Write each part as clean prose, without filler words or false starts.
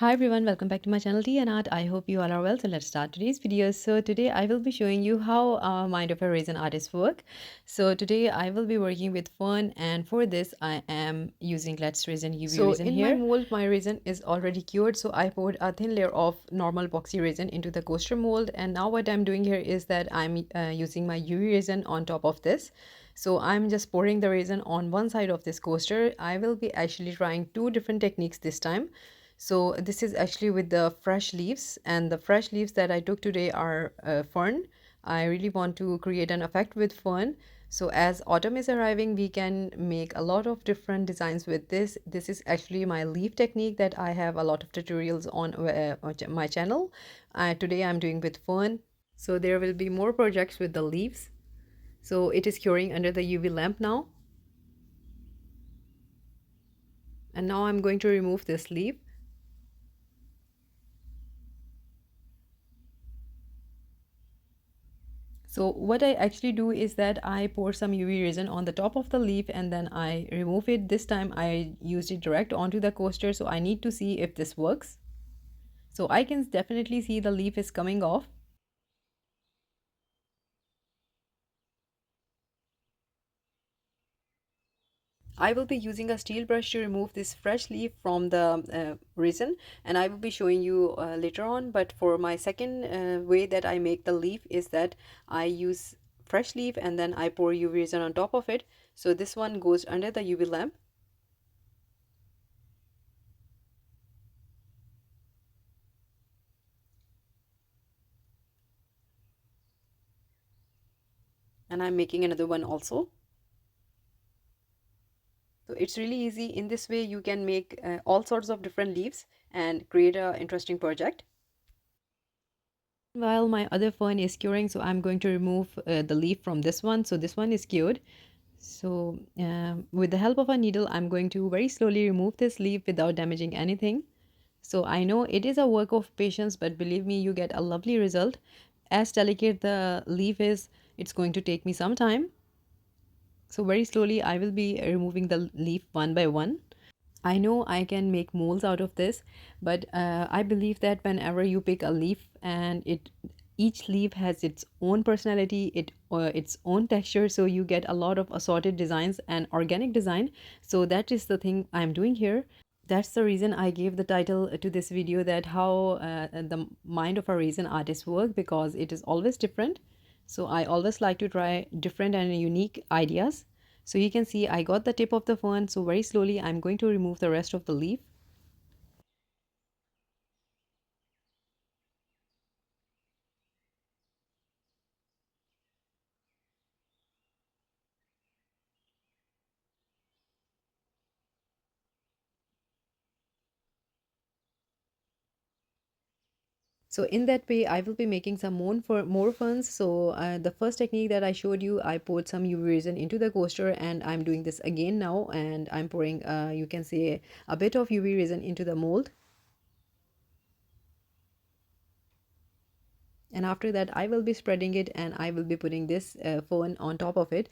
Hi everyone, welcome back to my channel Tea&Art. I hope you all are well. So let's start today's video. So today I will be showing you how mind of a resin artist work. So today I will be working with fern, and for this I am using Let's Resin UV resin here. In my mold, my resin is already cured, so I poured a thin layer of normal epoxy resin into the coaster mold, and now what I'm doing here is that I'm using my UV resin on top of this. So I'm just pouring the resin on one side of this coaster. I will be actually trying two different techniques this time. So this is actually with the fresh leaves, and the fresh leaves that I took today are fern. I really want to create an effect with fern. So as autumn is arriving, we can make a lot of different designs with this. This is actually my leaf technique that I have a lot of tutorials on my channel. Today I'm doing with fern. So there will be more projects with the leaves. So it is curing under the UV lamp now. And now I'm going to remove this leaf. So what I actually do is that I pour some UV resin on the top of the leaf and then I remove it. This time I used it direct onto the coaster, so I need to see if this works. So I can definitely see the leaf is coming off. I will be using a steel brush to remove this fresh leaf from the resin, and I will be showing you later on. But for my second way that I make the leaf is that I use fresh leaf and then I pour UV resin on top of it. So this one goes under the UV lamp. And I'm making another one also. So it's really easy. In this way you can make all sorts of different leaves and create a interesting project. While my other fern is curing, so I'm going to remove the leaf from this one. So this one is cured. So with the help of a needle, I'm going to very slowly remove this leaf without damaging anything. So I know it is a work of patience, but believe me, you get a lovely result. As delicate the leaf is, it's going to take me some time. So very slowly I will be removing the leaf one by one. I know I can make molds out of this, but I believe that whenever you pick a leaf and each leaf has its own personality, its own texture, so you get a lot of assorted designs and organic design. So that is the thing I'm doing here. That's the reason I gave the title to this video, that how the mind of a resin artist work, because it is always different. So I always like to try different and unique ideas. So you can see I got the tip of the fern, so very slowly I'm going to remove the rest of the leaf. So in that way, I will be making some more ferns. So the first technique that I showed you, I poured some UV resin into the coaster, and I'm doing this again now, and I'm pouring, you can say, a bit of UV resin into the mold. And after that I will be spreading it, and I will be putting this fern on top of it.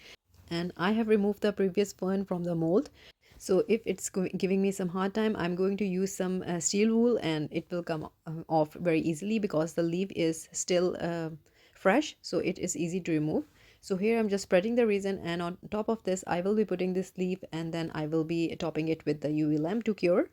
And I have removed the previous fern from the mold. So if it's giving me some hard time, I'm going to use some steel wool, and it will come off very easily because the leaf is still fresh, so it is easy to remove. So here I'm just spreading the resin, and on top of this I will be putting this leaf, and then I will be topping it with the UV lamp to cure.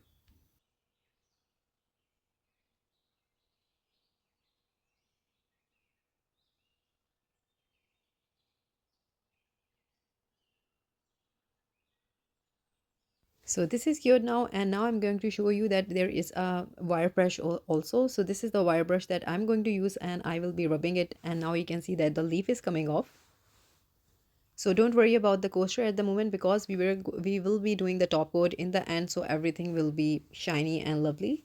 So this is cured now, and now I'm going to show you that there is a wire brush also. So this is the wire brush that I'm going to use, and I will be rubbing it, and now you can see that the leaf is coming off. So don't worry about the coaster at the moment, because we will be doing the top coat in the end, so everything will be shiny and lovely.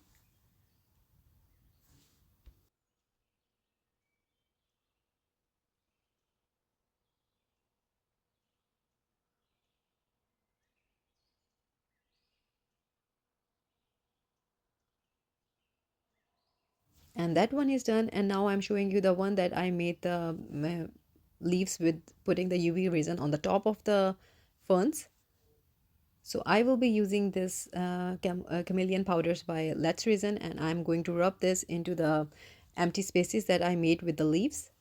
And that one is done, and now I'm showing you the one that I made the leaves with putting the UV resin on the top of the ferns. So I will be using this chameleon powders by Let's Resin, and I'm going to rub this into the empty spaces that I made with the leaves.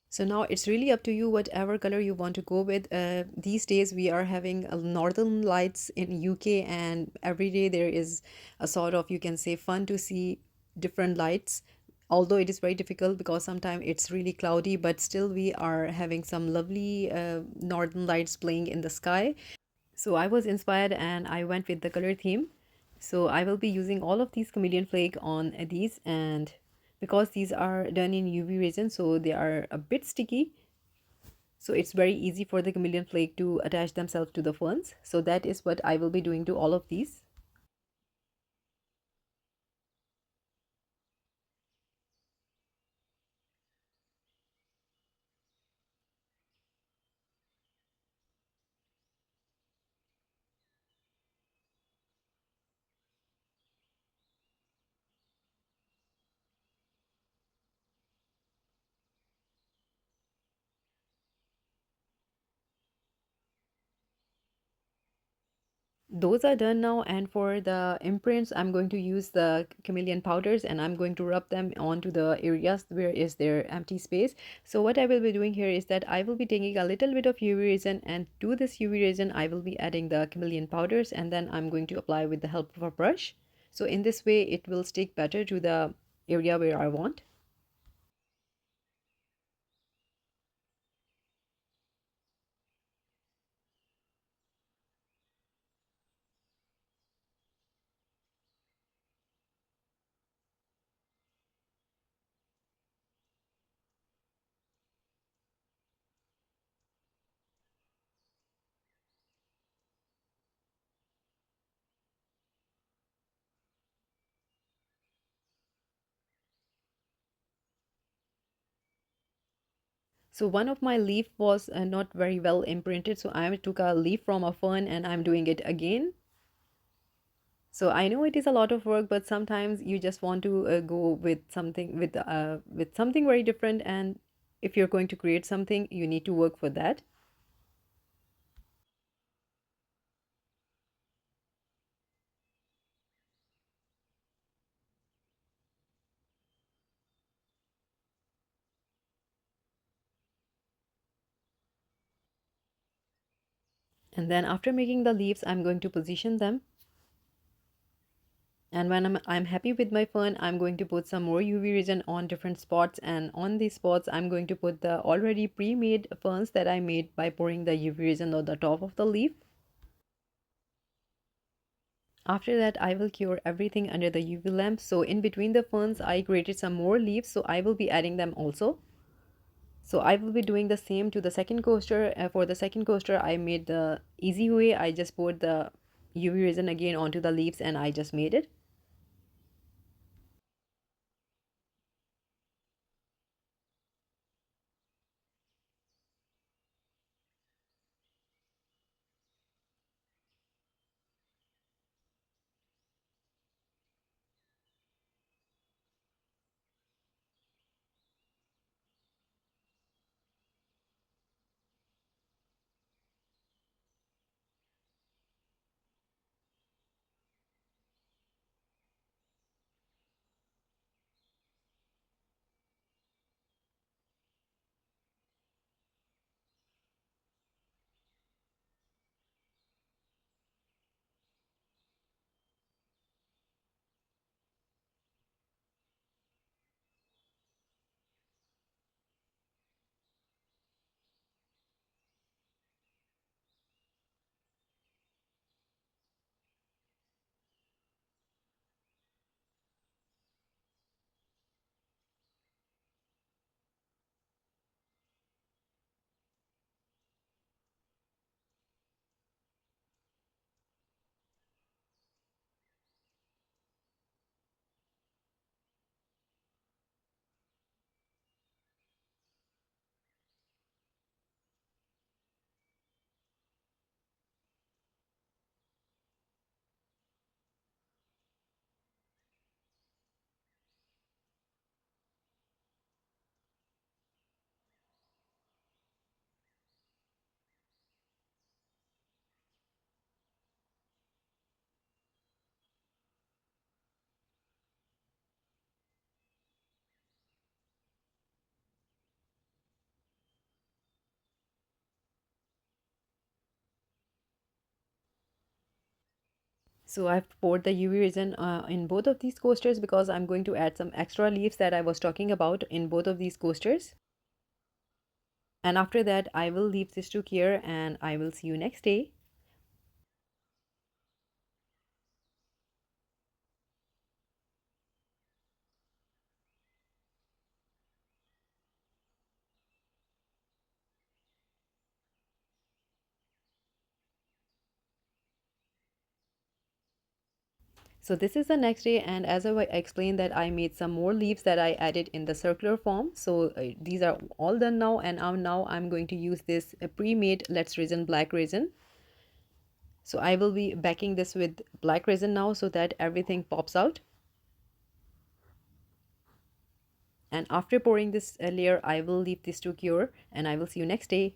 So now it's really up to you whatever color you want to go with. These days we are having northern lights in UK, and every day there is a sort of, you can say, fun to see different lights. Although it is very difficult because sometimes it's really cloudy, but still we are having some lovely northern lights playing in the sky. So I was inspired and I went with the color theme. So I will be using all of these chameleon flake on these, and because these are done in UV resin, so they are a bit sticky. So it's very easy for the chameleon flake to attach themselves to the ferns. So that is what I will be doing to all of these. Those are done now, and for the imprints I'm going to use the chameleon powders, and I'm going to rub them onto the areas where is there empty space. So what I will be doing here is that I will be taking a little bit of UV resin, and to this UV resin I will be adding the chameleon powders, and then I'm going to apply with the help of a brush. So in this way it will stick better to the area where I want. So one of my leaf was not very well imprinted, so I took a leaf from a fern and I'm doing it again. So I know it is a lot of work, but sometimes you just want to go with something very different, and if you're going to create something, you need to work for that. And then after making the leaves, I'm going to position them. And when I'm happy with my fern, I'm going to put some more UV resin on different spots. And on these spots, I'm going to put the already pre-made ferns that I made by pouring the UV resin on the top of the leaf. After that, I will cure everything under the UV lamp. So in between the ferns, I created some more leaves. So I will be adding them also. So I will be doing the same to the second coaster. For the second coaster, I made the easy way. I just poured the UV resin again onto the leaves and I just made it. So I've poured the UV resin in both of these coasters because I'm going to add some extra leaves that I was talking about in both of these coasters. And after that, I will leave this to cure and I will see you next day. So this is the next day, and as I explained that I made some more leaves that I added in the circular form. So these are all done now, and now I'm going to use this pre-made Let's Resin black resin. So I will be backing this with black resin now so that everything pops out. And after pouring this layer, I will leave this to cure and I will see you next day.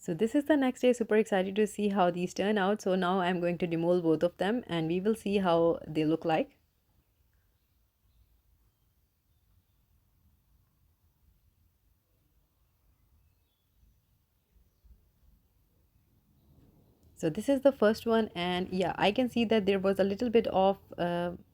So this is the next day. Super excited to see how these turn out. So now I'm going to demold both of them and we will see how they look like. So this is the first one, and yeah, I can see that there was a little bit of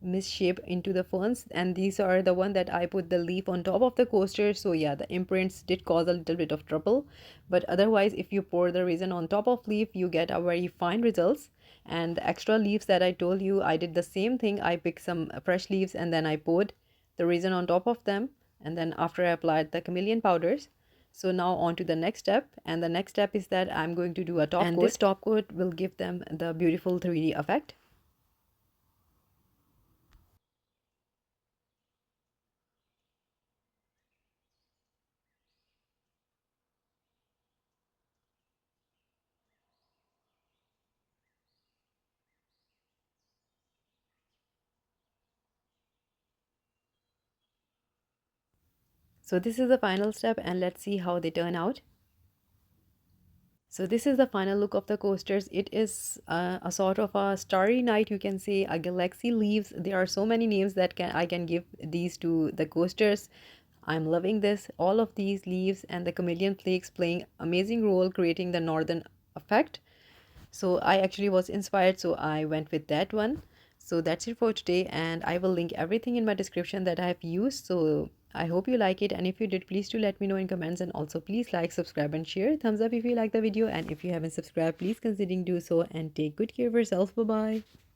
misshape into the ferns, and these are the one that I put the leaf on top of the coaster. So yeah, the imprints did cause a little bit of trouble, but otherwise if you pour the resin on top of leaf, you get a very fine results. And the extra leaves that I told you, I did the same thing. I picked some fresh leaves and then I poured the resin on top of them, and then after I applied the chameleon powders. So now on to the next step, and the next step is that I'm going to do a top coat, and this top coat will give them the beautiful 3D effect. So this is the final step and let's see how they turn out. So this is the final look of the coasters. It is a sort of a starry night, you can say, a galaxy leaves. There are so many names that I can give these to the coasters. I'm loving this. All of these leaves and the chameleon flakes playing amazing role creating the northern effect. So I actually was inspired, so I went with that one. So that's it for today, and I will link everything in my description that I have used. So I hope you like it, and if you did, please do let me know in comments, and also please like, subscribe and share. Thumbs up if you like the video, and if you haven't subscribed, please consider do so, and take good care of yourself. Bye bye.